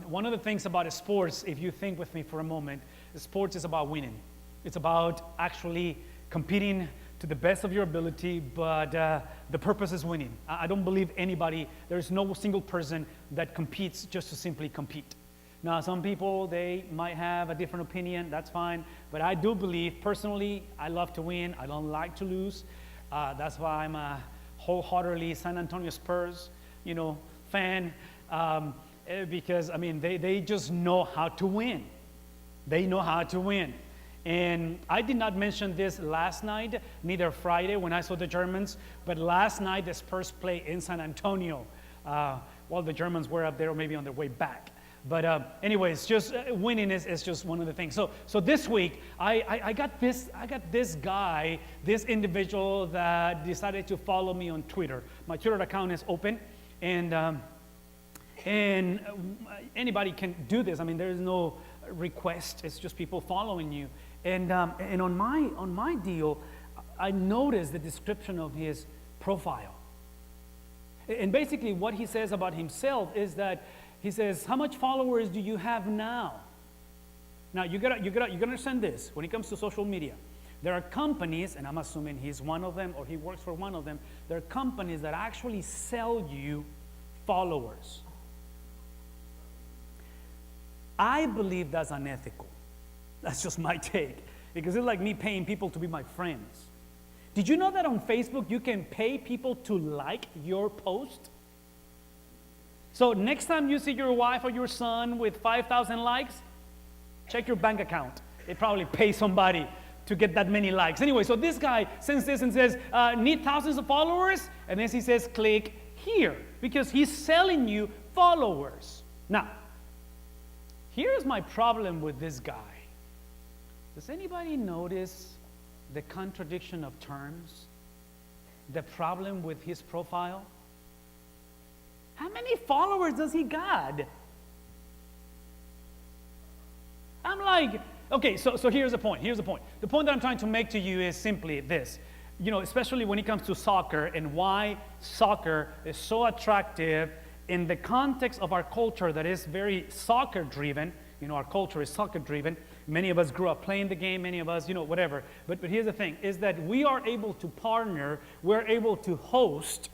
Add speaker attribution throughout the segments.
Speaker 1: One of the things about sports, if you think with me for a moment, sports is about winning. It's about actually competing to the best of your ability, but the purpose is winning. I don't believe there's no single person that competes just to simply compete. Now, some people, they might have a different opinion, that's fine, but I do believe, personally, I love to win, I don't like to lose. That's why I'm a wholeheartedly San Antonio Spurs, fan, because, they just know how to win. They know how to win. And I did not mention this last night, neither Friday when I saw the Germans, but last night the Spurs played in San Antonio while the Germans were up there, or maybe on their way back. But anyways, just winning is just one of the things. So this week, I got this guy, this individual that decided to follow me on Twitter. My Twitter account is open, and anybody can do this. There is no request. It's just people following you. And on my deal, I noticed the description of his profile. And basically, what he says about himself is that he says, "How much followers do you have now?" Now you gotta understand this. When it comes to social media, there are companies, and I'm assuming he's one of them or he works for one of them. There are companies that actually sell you followers. I believe that's unethical. That's just my take, because it's like me paying people to be my friends. Did you know that on Facebook you can pay people to like your post? So next time you see your wife or your son with 5,000 likes, check your bank account. They probably pay somebody to get that many likes. Anyway, so this guy sends this and says, need thousands of followers? And then he says, click here, because he's selling you followers. Now, here's my problem with this guy. Does anybody notice the contradiction of terms? The problem with his profile? How many followers does he got? I'm like, okay, so here's the point. The point that I'm trying to make to you is simply this. Especially when it comes to soccer and why soccer is so attractive in the context of our culture that is very soccer-driven. Our culture is soccer-driven. Many of us grew up playing the game, many of us, whatever. But here's the thing, is that we are able to partner, we're able to host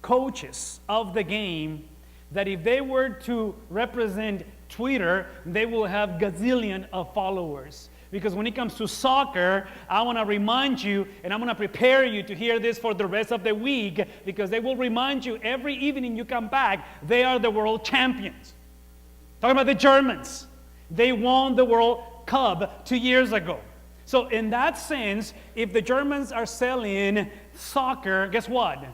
Speaker 1: coaches of the game that if they were to represent Twitter, they will have gazillion of followers. Because when it comes to soccer, I want to remind you, and I'm going to prepare you to hear this for the rest of the week, because they will remind you every evening you come back, they are the world champions. Talking about the Germans. They won the World Cup 2 years ago. So in that sense, if the Germans are selling soccer, guess what?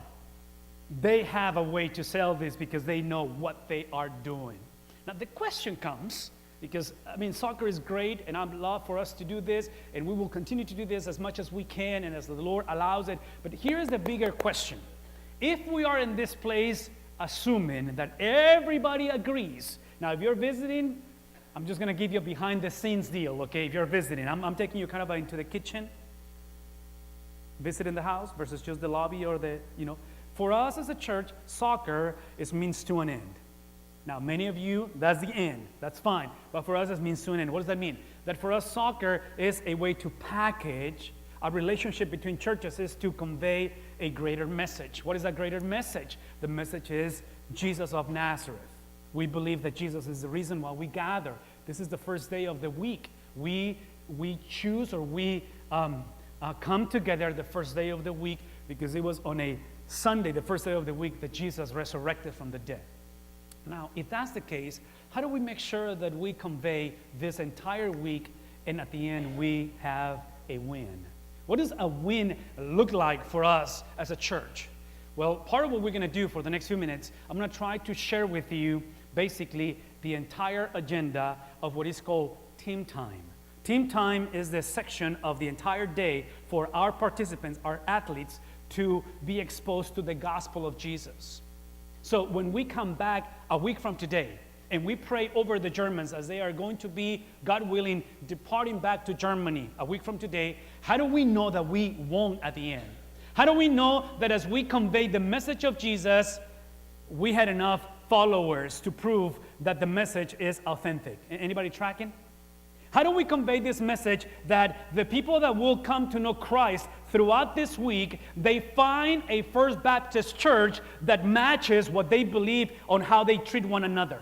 Speaker 1: They have a way to sell this because they know what they are doing. Now the question comes, because soccer is great, and I'd love for us to do this, and we will continue to do this as much as we can and as the Lord allows it. But here's the bigger question. If we are in this place assuming that everybody agrees, now if you're visiting, I'm just going to give you a behind the scenes deal, okay? If you're visiting, I'm taking you kind of into the kitchen, visiting the house versus just the lobby or For us as a church, soccer is means to an end. Now, many of you, that's the end. That's fine. But for us, it means to an end. What does that mean? That for us, soccer is a way to package a relationship between churches, is to convey a greater message. What is that greater message? The message is Jesus of Nazareth. We believe that Jesus is the reason why we gather. This is the first day of the week. We choose, or we come together the first day of the week because it was on a Sunday, the first day of the week, that Jesus resurrected from the dead. Now, if that's the case, how do we make sure that we convey this entire week and at the end we have a win? What does a win look like for us as a church? Well, part of what we're going to do for the next few minutes, I'm going to try to share with you basically the entire agenda of what is called Team Time. Team Time is the section of the entire day for our participants, our athletes, to be exposed to the gospel of Jesus. So when we come back a week from today and we pray over the Germans as they are going to be, God willing, departing back to Germany a week from today, how do we know that we won at the end? How do we know that as we convey the message of Jesus, we had enough followers to prove that the message is authentic? Anybody tracking? How do we convey this message that the people that will come to know Christ throughout this week, they find a First Baptist church that matches what they believe on how they treat one another?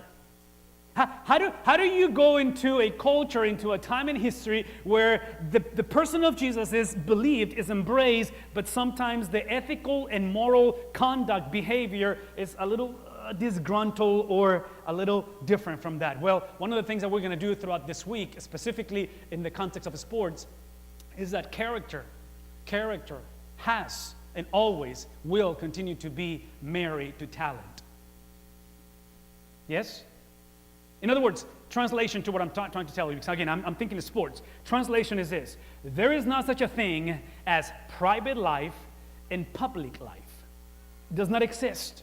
Speaker 1: How do you go into a culture, into a time in history where the person of Jesus is believed, is embraced, but sometimes the ethical and moral conduct, behavior is a little disgruntled or a little different from that? Well, one of the things that we're going to do throughout this week, specifically in the context of sports, is that character has and always will continue to be married to talent. Yes? In other words, translation to what I'm trying to tell you, because again, I'm thinking of sports. Translation is this: there is not such a thing as private life and public life. It does not exist.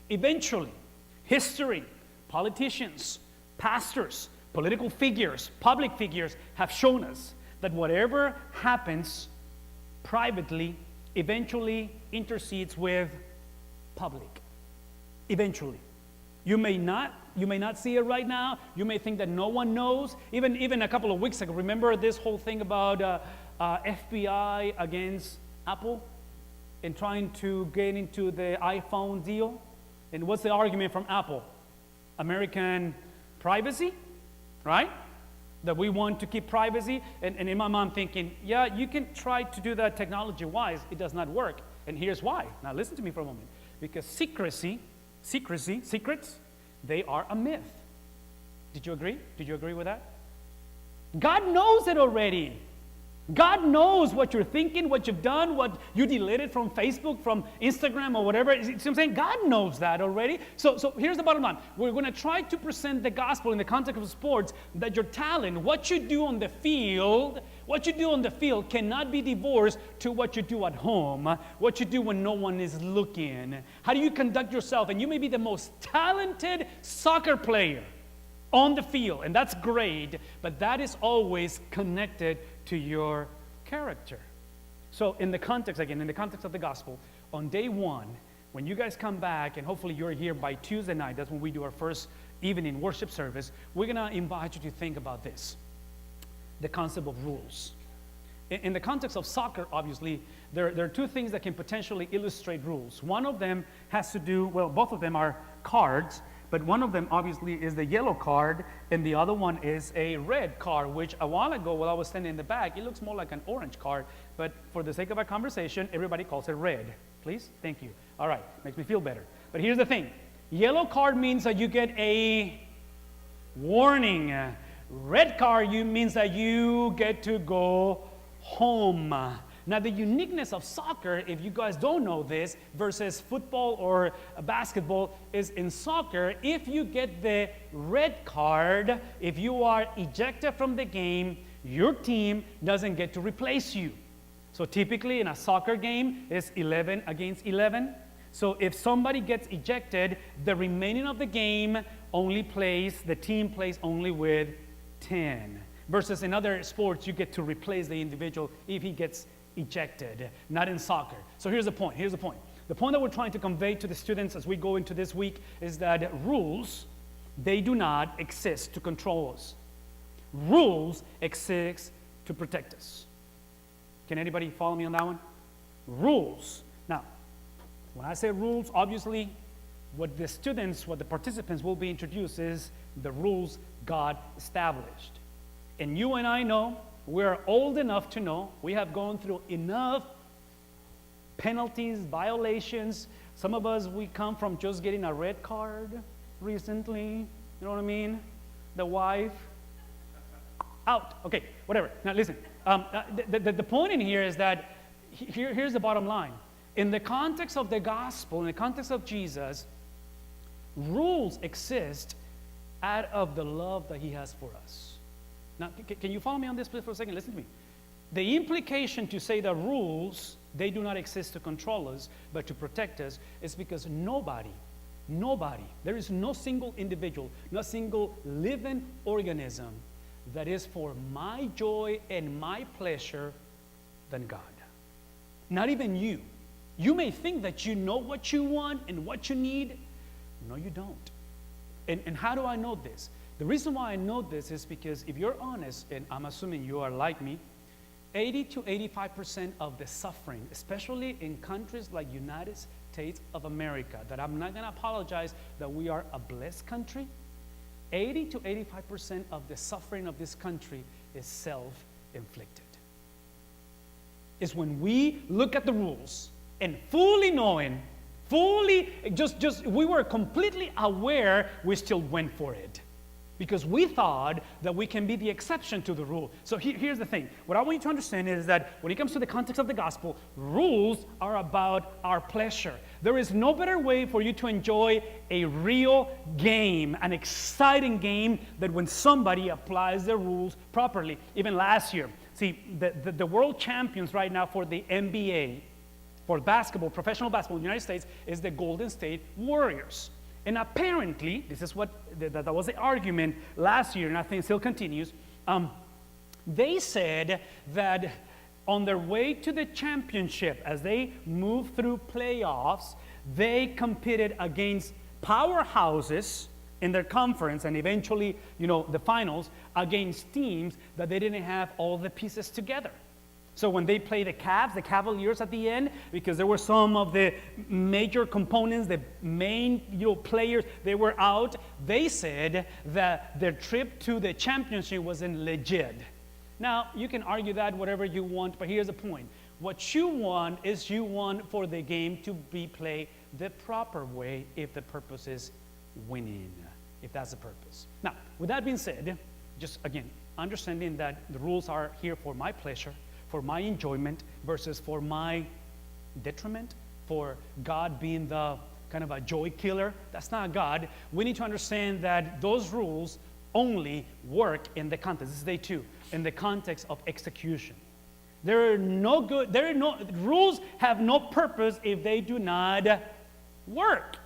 Speaker 1: Eventually, history, politicians, pastors, political figures, public figures have shown us that whatever happens privately eventually intercedes with public. Eventually. You may not see it right now. You may think that no one knows. Even a couple of weeks ago, remember this whole thing about FBI against Apple and trying to get into the iPhone deal? And what's the argument from Apple? American privacy, right? That we want to keep privacy. And in my mind thinking, yeah, you can try to do that technology-wise. It does not work. And here's why. Now listen to me for a moment. Because secrets, they are a myth. Did you agree? Did you agree with that? God knows it already. God knows what you're thinking, what you've done, what you deleted from Facebook, from Instagram, or whatever. You see what I'm saying? God knows that already. So here's the bottom line. We're going to try to present the gospel in the context of sports, that your talent, what you do on the field, cannot be divorced to what you do at home, what you do when no one is looking. How do you conduct yourself? And you may be the most talented soccer player on the field, and that's great, but that is always connected to your character. So in the context of the gospel, on day one, when you guys come back, and hopefully you're here by Tuesday night, that's when we do our first evening worship service, we're going to invite you to think about this, the concept of rules. In the context of soccer, obviously, there are two things that can potentially illustrate rules. One of them has to do, well, both of them are cards, but one of them obviously is the yellow card, and the other one is a red card, which a while ago while I was standing in the back, it looks more like an orange card, but for the sake of our conversation, everybody calls it red. Please? Thank you. All right, makes me feel better. But here's the thing. Yellow card means that you get a warning. Red card means that you get to go home. Now, the uniqueness of soccer, if you guys don't know this, versus football or basketball, is in soccer, if you get the red card, if you are ejected from the game, your team doesn't get to replace you. So typically in a soccer game, it's 11 against 11. So if somebody gets ejected, the remaining of the game the team plays only with 10. Versus in other sports, you get to replace the individual if he gets ejected, not in soccer. So here's the point. The point that we're trying to convey to the students as we go into this week is that rules, they do not exist to control us. Rules exist to protect us. Can anybody follow me on that one? Rules. Now, when I say rules, obviously, what the participants will be introduced is the rules God established. And you and I know, we're old enough to know, we have gone through enough penalties, violations. Some of us, we come from just getting a red card recently. You know what I mean? The wife, out. Okay, whatever. Now listen, the point in here is that, here's the bottom line. In the context of the gospel, in the context of Jesus, rules exist out of the love that he has for us. Now, can you follow me on this please for a second? Listen to me. The implication to say that rules, they do not exist to control us, but to protect us, is because nobody, there is no single individual, no single living organism that is for my joy and my pleasure than God. Not even you. You may think that you know what you want and what you need. No, you don't. And how do I know this? The reason why I know this is because if you're honest, and I'm assuming you are like me, 80 to 85% of the suffering, especially in countries like United States of America, that I'm not going to apologize that we are a blessed country, 80 to 85% of the suffering of this country is self-inflicted. It's when we look at the rules and fully knowing, we were completely aware, we still went for it. Because we thought that we can be the exception to the rule. So here's the thing. What I want you to understand is that when it comes to the context of the gospel, rules are about our pleasure. There is no better way for you to enjoy a real game, an exciting game, than when somebody applies the rules properly. Even last year, see, the world champions right now for the NBA, for basketball, professional basketball in the United States, is the Golden State Warriors. And apparently, this is what that was the argument last year, and I think it still continues. They said that on their way to the championship, as they moved through playoffs, they competed against powerhouses in their conference, and eventually, the finals, against teams that they didn't have all the pieces together. So when they play the Cavaliers at the end, because there were some of the major components, the main players, they were out, they said that their trip to the championship wasn't legit. Now, you can argue that whatever you want, but here's the point. What you want is you want for the game to be played the proper way if the purpose is winning, if that's the purpose. Now, with that being said, just again, understanding that the rules are here for my pleasure, for my enjoyment versus for my detriment, for God being the kind of a joy killer. That's not God. We need to understand that those rules only work in the context. This is day 2, in the context of execution. Rules have no purpose if they do not work.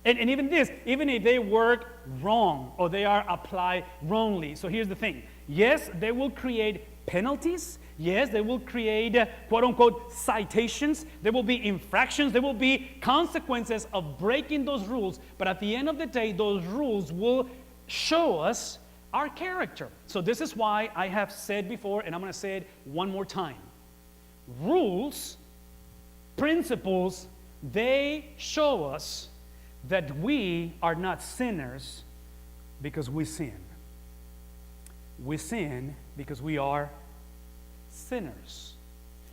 Speaker 1: And even if they work wrong or they are applied wrongly. So here's the thing. Yes, they will create penalties. Yes, they will create quote-unquote citations. There will be infractions. There will be consequences of breaking those rules. But at the end of the day, those rules will show us our character. So this is why I have said before, and I'm going to say it one more time. Rules, principles, they show us that we are not sinners because we sin. We sin because we are sinners.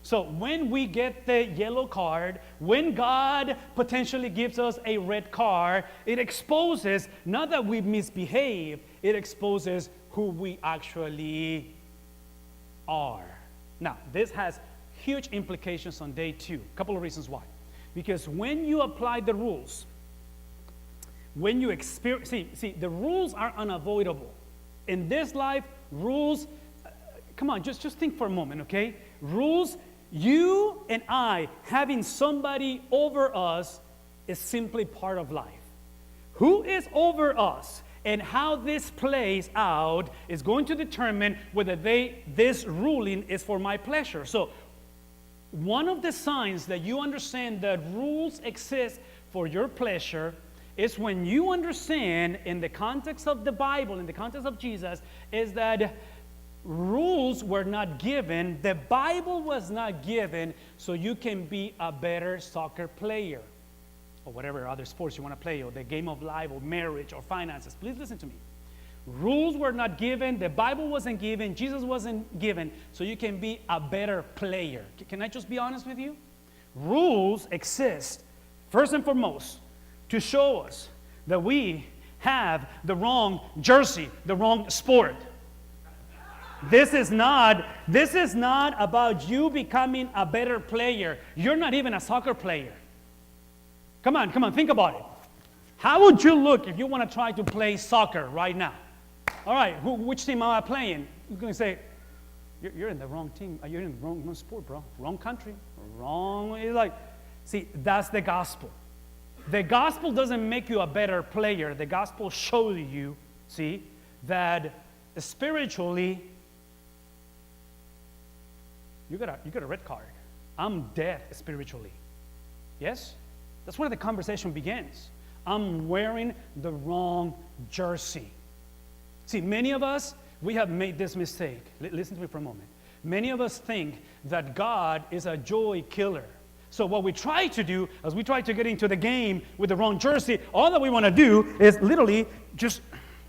Speaker 1: So when we get the yellow card, when God potentially gives us a red card, it exposes not that we misbehave, it exposes who we actually are. Now, this has huge implications on day 2. A couple of reasons why. Because when you apply the rules, when you experience, see, the rules are unavoidable. In this life, rules, come on, just think for a moment, okay? Rules, you and I having somebody over us is simply part of life. Who is over us and how this plays out is going to determine whether this ruling is for my pleasure. So, one of the signs that you understand that rules exist for your pleasure is when you understand, in the context of the Bible, in the context of Jesus, is that rules were not given, the Bible was not given, so you can be a better soccer player, or whatever other sports you want to play, or the game of life, or marriage, or finances. Please listen to me. Rules were not given, the Bible wasn't given, Jesus wasn't given, so you can be a better player. Can I just be honest with you? Rules exist, first and foremost, to show us that we have the wrong jersey, the wrong sport. This is not about you becoming a better player. You're not even a soccer player. Come on, think about it. How would you look if you want to try to play soccer right now? All right, which team am I playing? You're going to say, you're in the wrong team. You're in the wrong sport, bro. Wrong country. Wrong. It's like, see, that's the gospel. The gospel doesn't make you a better player. The gospel shows you, see, that spiritually, you got a red card. I'm dead spiritually. Yes? That's where the conversation begins. I'm wearing the wrong jersey. See, many of us, we have made this mistake. Listen to me for a moment. Many of us think that God is a joy killer. So what we try to do as we try to get into the game with the wrong jersey, all that we want to do is literally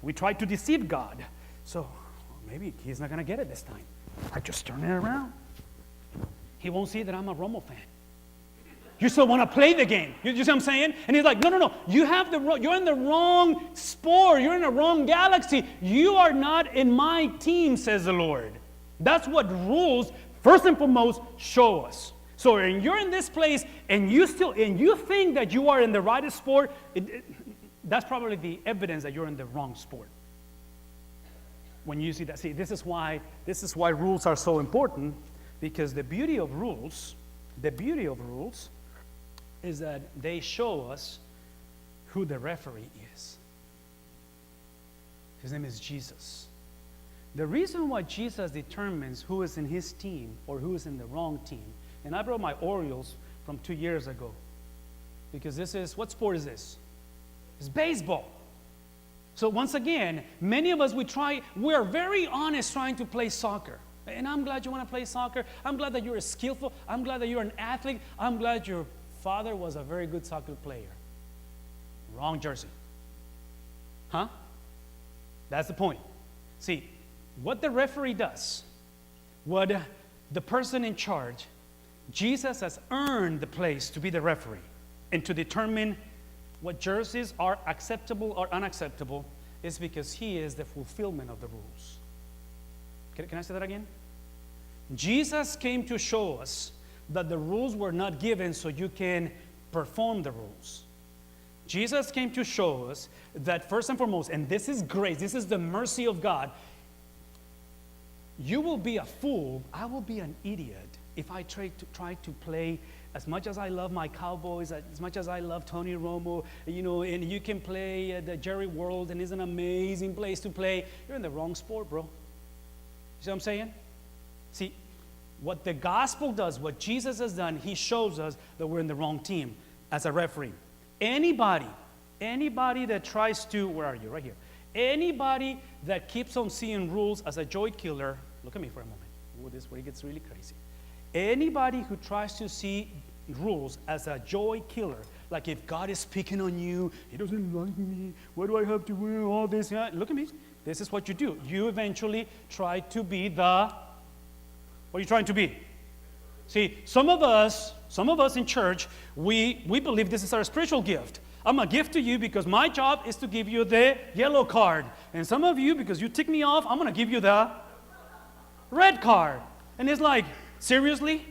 Speaker 1: we try to deceive God. So maybe he's not going to get it this time. I just turn it around. He won't see that I'm a Romo fan. You still want to play the game. You see what I'm saying? And he's like, no. You're in the wrong sport. You're in the wrong galaxy. You are not in my team, says the Lord. That's what rules, first and foremost, show us. So when you're in this place and you think that you are in the right sport, that's probably the evidence that you're in the wrong sport. When you see that, this is why rules are so important, because the beauty of rules is that they show us who the referee is. His name is Jesus. The reason why Jesus determines who is in his team or who is in the wrong team, and I brought my Orioles from 2 years ago, because what sport is this? It's baseball. So once again, many of us, we're very honest trying to play soccer. And I'm glad you want to play soccer. I'm glad that you're skillful. I'm glad that you're an athlete. I'm glad your father was a very good soccer player. Wrong jersey. Huh? That's the point. See, what the referee does, what the person in charge, Jesus has earned the place to be the referee and to determine what jerseys are acceptable or unacceptable is because he is the fulfillment of the rules. Can I say that again? Jesus came to show us that the rules were not given so you can perform the rules. Jesus came to show us that first and foremost, and this is grace, this is the mercy of God, you will be a fool, I will be an idiot if I try to play. As much as I love my Cowboys, as much as I love Tony Romo, and you can play the Jerry World, and it's an amazing place to play, you're in the wrong sport, bro. You see what I'm saying? See, what the gospel does, what Jesus has done, he shows us that we're in the wrong team as a referee. Anybody that tries to, where are you? Right here. Anybody that keeps on seeing rules as a joy killer, look at me for a moment. Ooh, this is where it gets really crazy. Anybody who tries to see rules as a joy killer, like if God is picking on you, he doesn't like me, why do I have to wear all this? Look at me. This is what you do. You eventually try to be what are you trying to be? See, some of us in church, we believe this is our spiritual gift. I'm a gift to you because my job is to give you the yellow card. And some of you, because you tick me off, I'm going to give you the red card. And it's like, seriously?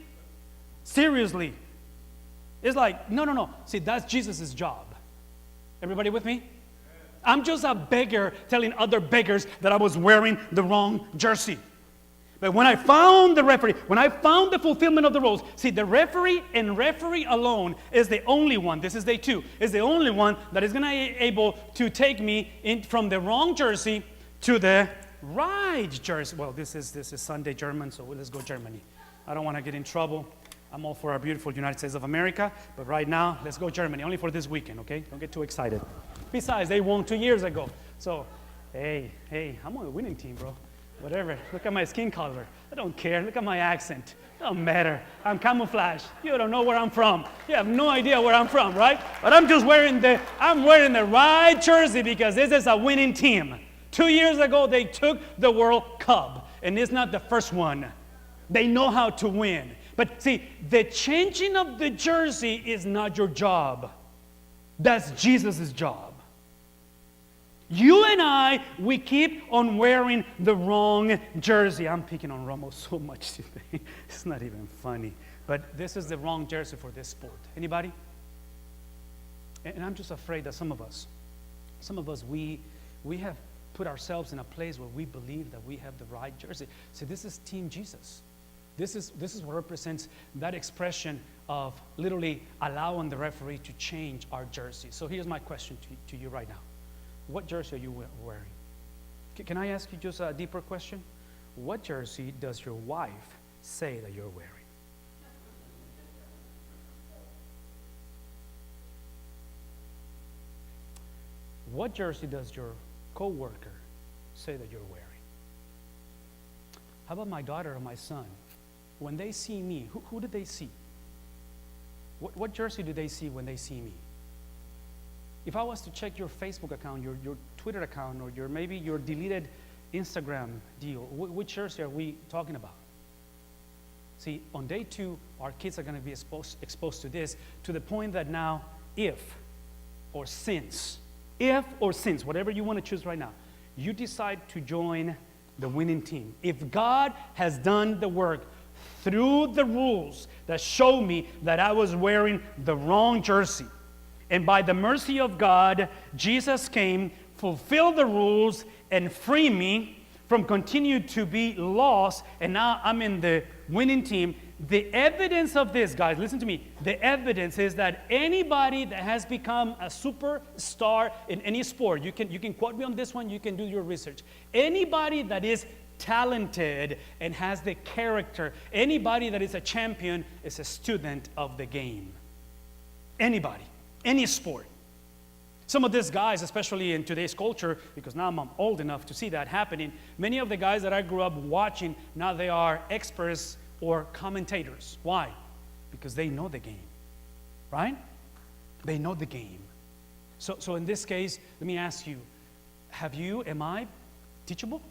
Speaker 1: Seriously? It's like, no. See, that's Jesus' job. Everybody with me? I'm just a beggar telling other beggars that I was wearing the wrong jersey. But when I found the referee, when I found the fulfillment of the rules, see, the referee and referee alone is the only one, this is day 2, is the only one that is going to be able to take me from the wrong jersey to the right jersey. Well, this is Sunday German, so let's go Germany. I don't want to get in trouble. I'm all for our beautiful United States of America, but right now, let's go Germany, only for this weekend, okay? Don't get too excited. Besides, they won 2 years ago. So, hey, I'm on the winning team, bro. Whatever. Look at my skin color. I don't care. Look at my accent. It don't matter. I'm camouflage. You don't know where I'm from. You have no idea where I'm from, right? But I'm just wearing the right jersey because this is a winning team. 2 years ago, they took the World Cup, and it's not the first one. They know how to win. But see, the changing of the jersey is not your job. That's Jesus' job. You and I, we keep on wearing the wrong jersey. I'm picking on Romo so much today. It's not even funny. But this is the wrong jersey for this sport. Anybody? And I'm just afraid that some of us, we have put ourselves in a place where we believe that we have the right jersey. So this is Team Jesus. This is what represents that expression of literally allowing the referee to change our jersey. So here's my question to you right now. What jersey are you wearing? Can I ask you just a deeper question? What jersey does your wife say that you're wearing? what jersey does your coworker say that you're wearing? How about my daughter or my son? When they see me, who do they see? What jersey do they see when they see me? If I was to check your Facebook account, your Twitter account, or maybe your deleted Instagram deal, which jersey are we talking about? See, on day 2, our kids are going to be exposed to this, to the point that now, if or since, whatever you want to choose right now, you decide to join the winning team. If God has done the work through the rules that show me that I was wearing the wrong jersey, and by the mercy of God, Jesus came, fulfilled the rules, and free me from continuing to be lost, and now I'm in the winning team. The evidence of this, guys, listen to me. The evidence is that anybody that has become a superstar in any sport, you can quote me on this one, you can do your research. Anybody that is talented and has the character, anybody that is a champion is a student of the game. Anybody, any sport. Some of these guys, especially in today's culture, because now I'm old enough to see that happening, many of the guys that I grew up watching, now they are experts or commentators. Why? Because they know the game, right? They know the game. So in this case, let me ask you, am I teachable?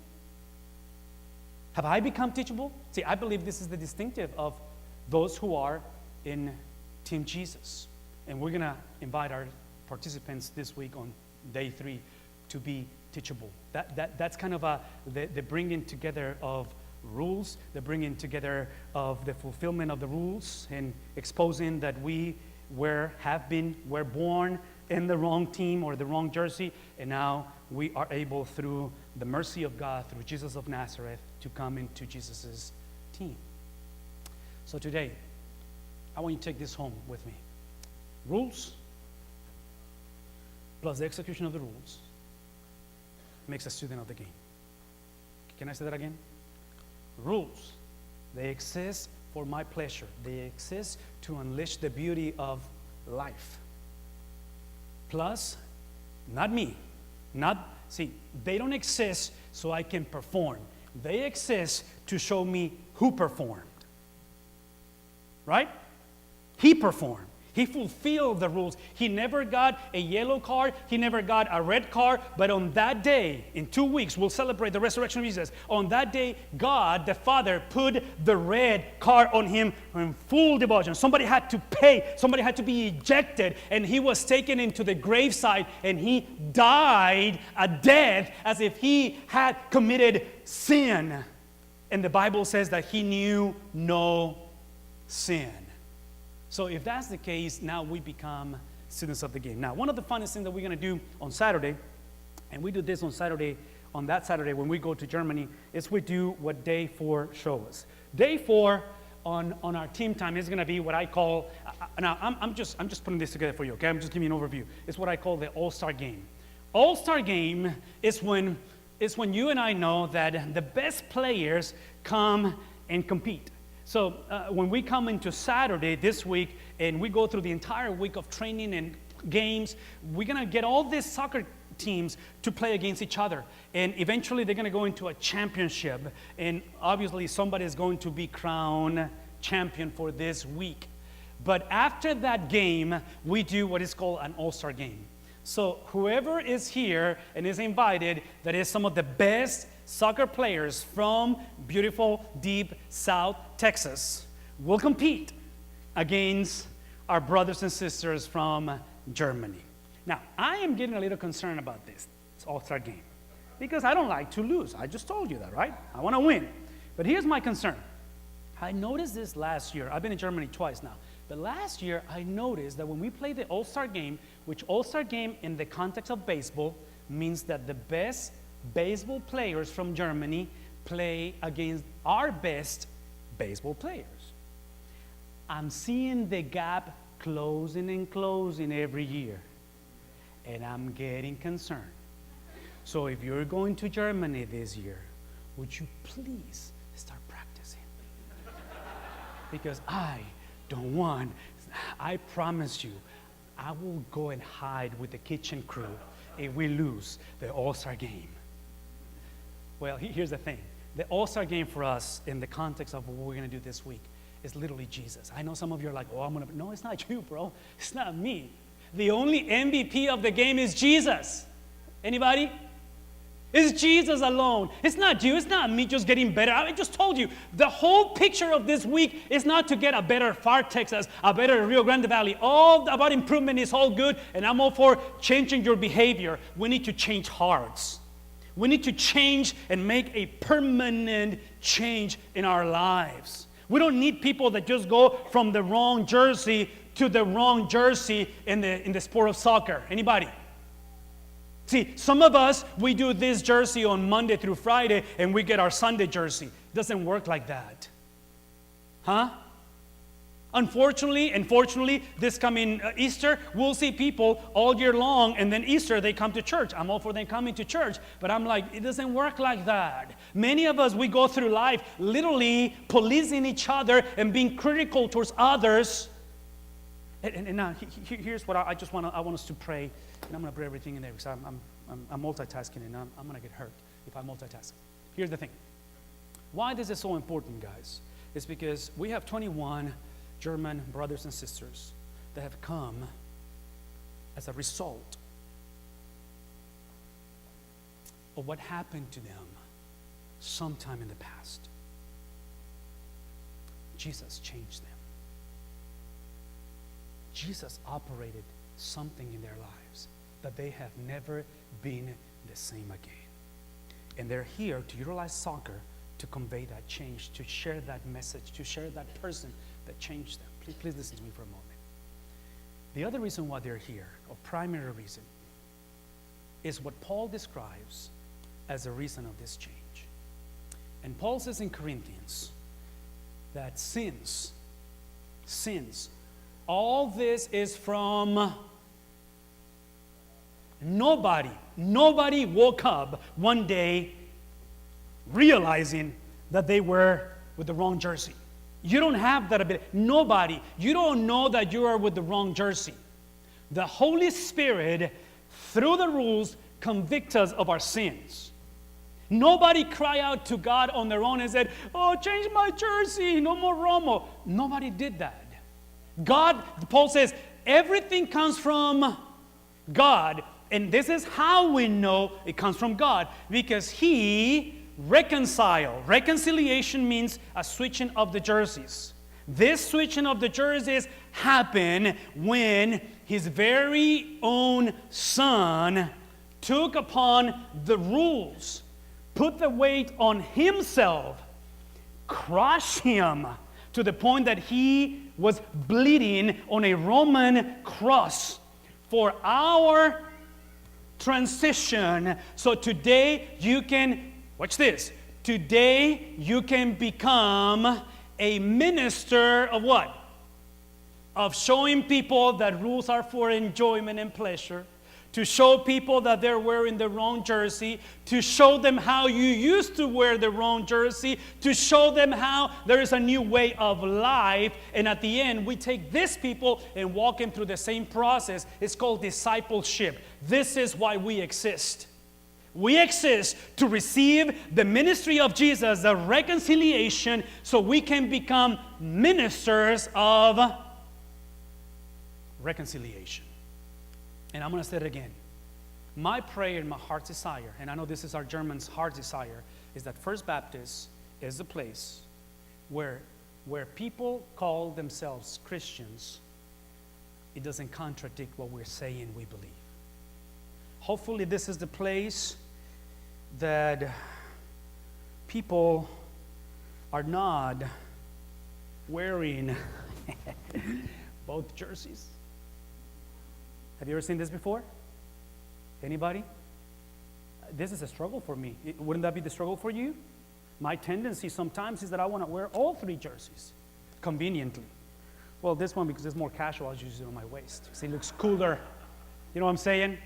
Speaker 1: Have I become teachable? See, I believe this is the distinctive of those who are in Team Jesus. And we're going to invite our participants this week on day 3 to be teachable. That's kind of the bringing together of rules, the bringing together of the fulfillment of the rules, and exposing that we were born in the wrong team or the wrong jersey, and now we are able, through the mercy of God, through Jesus of Nazareth, to come into Jesus' team. So today, I want you to take this home with me. Rules plus the execution of the rules makes a student of the game. Can I say that again? Rules, they exist for my pleasure. They exist to unleash the beauty of life. Plus, not me. They don't exist so I can perform. They exist to show me who performed. Right? He performed. He fulfilled the rules. He never got a yellow card. He never got a red card. But on that day, in 2 weeks, we'll celebrate the resurrection of Jesus. On that day, God, the Father, put the red card on him in full devotion. Somebody had to pay. Somebody had to be ejected. And he was taken into the graveside. And he died a death as if he had committed sin. And the Bible says that he knew no sin. So if that's the case, now we become students of the game. Now, one of the funnest things that we're going to do on Saturday, and we do this on that Saturday when we go to Germany, is we do what day 4 shows us. Day 4 on our team time is going to be what I call, now I'm just putting this together for you, okay? I'm just giving you an overview. It's what I call the All-Star Game. All-Star Game is when you and I know that the best players come and compete. So when we come into Saturday this week and we go through the entire week of training and games, we're going to get all these soccer teams to play against each other. And eventually they're going to go into a championship. And obviously somebody is going to be crowned champion for this week. But after that game, we do what is called an all-star game. So whoever is here and is invited, that is some of the best soccer players from beautiful, deep South Texas, will compete against our brothers and sisters from Germany. Now, I am getting a little concerned about this all-star game because I don't like to lose. I just told you that, right? I want to win. But here's my concern. I noticed this last year. I've been in Germany twice now. But last year, I noticed that when we played the all-star game, which all-star game in the context of baseball means that the best baseball players from Germany play against our best baseball players. I'm seeing the gap closing and closing every year, and I'm getting concerned. So if you're going to Germany this year, would you please start practicing? Because I promise you, I will go and hide with the kitchen crew if we lose the All-Star game? Well, here's the thing. The All-Star game for us in the context of what we're going to do this week is literally Jesus. I know some of you are like, oh, no, it's not you, bro. It's not me. The only MVP of the game is Jesus. Anybody? It's Jesus alone. It's not you. It's not me just getting better. I just told you, the whole picture of this week is not to get a better Far Texas, a better Rio Grande Valley. All about improvement is all good, and I'm all for changing your behavior. We need to change hearts. We need to change and make a permanent change in our lives. We don't need people that just go from the wrong jersey to the wrong jersey in the sport of soccer. Anybody? See, some of us, we do this jersey on Monday through Friday, and we get our Sunday jersey. It doesn't work like that. Huh? Unfortunately and fortunately, this coming Easter, we'll see people all year long, and then Easter, they come to church. I'm all for them coming to church, but I'm like, it doesn't work like that. Many of us, we go through life literally policing each other and being critical towards others. And now, here's what I want us to pray, and I'm going to pray everything in there, because I'm multitasking, and I'm going to get hurt if I multitask. Here's the thing. Why this is so important, guys, is because we have 21 German brothers and sisters that have come as a result of what happened to them sometime in the past. Jesus changed them. Jesus operated something in their lives that they have never been the same again. And they're here to utilize soccer to convey that change, to share that message, to share that person that changed them. Please listen to me for a moment. The other reason why they're here, or primary reason, is what Paul describes as a reason of this change. And Paul says in Corinthians that sins, all this is from nobody. Nobody woke up one day realizing that they were with the wrong jersey. You don't have that ability. Nobody. You don't know that you are with the wrong jersey. The Holy Spirit, through the rules, convicts us of our sins. Nobody cried out to God on their own and said, oh, change my jersey, no more Romo. Nobody did that. God, Paul says, everything comes from God. And this is how we know it comes from God, because He reconciled. Reconciliation means a switching of the jerseys. This switching of the jerseys happened when His very own Son took upon the rules, put the weight on Himself, crushed Him to the point that He was bleeding on a Roman cross for our transition. So today you can, watch this, today you can become a minister of what? Of showing people that rules are for enjoyment and pleasure, to show people that they're wearing the wrong jersey, to show them how you used to wear the wrong jersey, to show them how there is a new way of life. And at the end, we take these people and walk them through the same process. It's called discipleship. This is why we exist. We exist to receive the ministry of Jesus, the reconciliation, so we can become ministers of reconciliation. And I'm going to say it again. My prayer and my heart's desire, and I know this is our Germans' heart desire, is that First Baptist is the place where people call themselves Christians. It doesn't contradict what we're saying we believe. Hopefully this is the place that people are not wearing both jerseys. Have you ever seen this before? Anybody? This is a struggle for me. Wouldn't that be the struggle for you? My tendency sometimes is that I want to wear all three jerseys conveniently. Well, this one, because it's more casual, I just use it on my waist. See, it looks cooler. You know what I'm saying?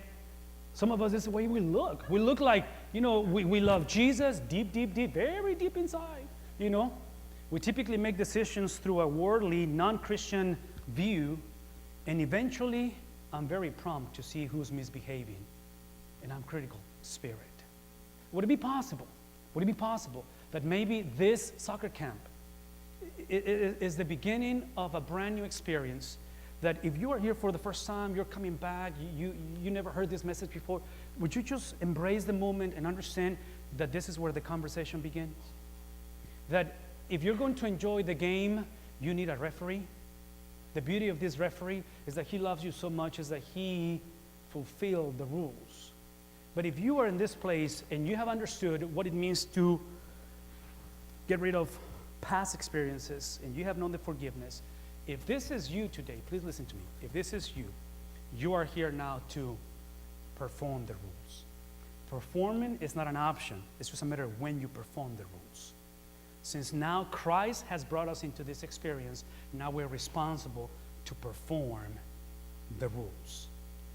Speaker 1: Some of us, this is the way we look. We look like, we love Jesus deep, very deep inside, We typically make decisions through a worldly, non-Christian view, and eventually I'm very prompt to see who's misbehaving an uncritical spirit. Would it be possible? Would it be possible that maybe this soccer camp is the beginning of a brand new experience? That if you are here for the first time, you're coming back, you never heard this message before, would you just embrace the moment and understand that this is where the conversation begins? That if you're going to enjoy the game, you need a referee. The beauty of this referee is that he loves you so much is that he fulfilled the rules. But if you are in this place and you have understood what it means to get rid of past experiences and you have known the forgiveness, if this is you today, please listen to me. If this is you, you are here now to perform the rules. Performing is not an option. It's just a matter of when you perform the rules. Since now Christ has brought us into this experience, now we're responsible to perform the rules.